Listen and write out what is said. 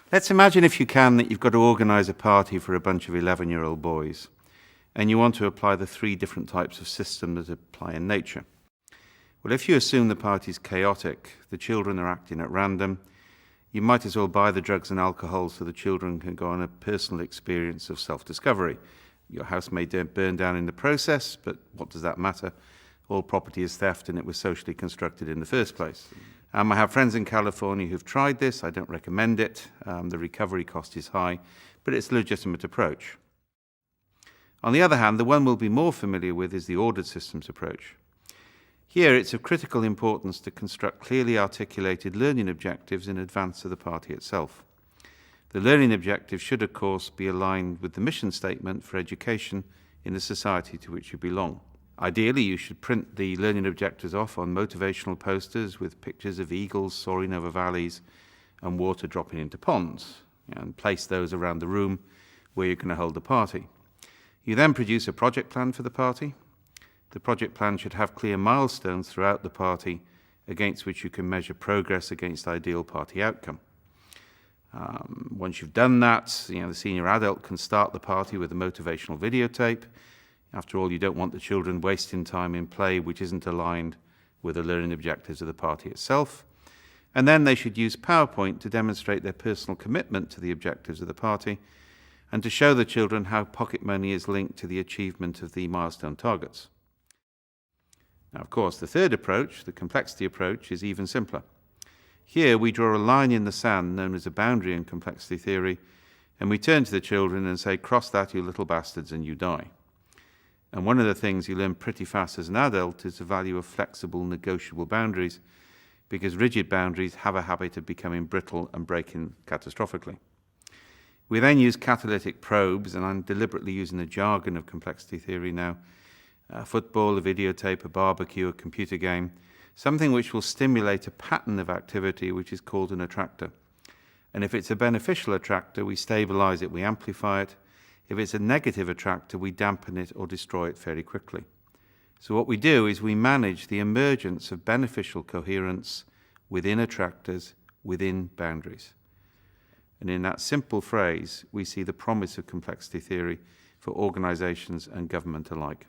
Let's imagine, if you can, that you've got to organise a party for a bunch of 11-year-old boys, and you want to apply the 3 different types of system that apply in nature. Well, if you assume the party's chaotic, the children are acting at random, you might as well buy the drugs and alcohol so the children can go on a personal experience of self-discovery. Your house may burn down in the process, but what does that matter? All property is theft, and it was socially constructed in the first place. I have friends in California who've tried this. I don't recommend it. The recovery cost is high, but it's a legitimate approach. On the other hand, the one we'll be more familiar with is the ordered systems approach. Here, it's of critical importance to construct clearly articulated learning objectives in advance of the party itself. The learning objectives should, of course, be aligned with the mission statement for education in the society to which you belong. Ideally, you should print the learning objectives off on motivational posters with pictures of eagles soaring over valleys and water dropping into ponds, and place those around the room where you're going to hold the party. You then produce a project plan for the party. The project plan should have clear milestones throughout the party against which you can measure progress against ideal party outcome. Once you've done that, the senior adult can start the party with a motivational videotape. After all, you don't want the children wasting time in play which isn't aligned with the learning objectives of the party itself. And then they should use PowerPoint to demonstrate their personal commitment to the objectives of the party and to show the children how pocket money is linked to the achievement of the milestone targets. Now, of course, the third approach, the complexity approach, is even simpler. Here we draw a line in the sand known as a boundary in complexity theory, and we turn to the children and say, "Cross that, you little bastards, and you die." And one of the things you learn pretty fast as an adult is the value of flexible, negotiable boundaries, because rigid boundaries have a habit of becoming brittle and breaking catastrophically. We then use catalytic probes, and I'm deliberately using the jargon of complexity theory now. Football, a videotape, a barbecue, a computer game, something which will stimulate a pattern of activity which is called an attractor. And if it's a beneficial attractor, we stabilize it, we amplify it. If it's a negative attractor, we dampen it or destroy it fairly quickly. So what we do is we manage the emergence of beneficial coherence within attractors, within boundaries. And in that simple phrase, we see the promise of complexity theory for organizations and government alike.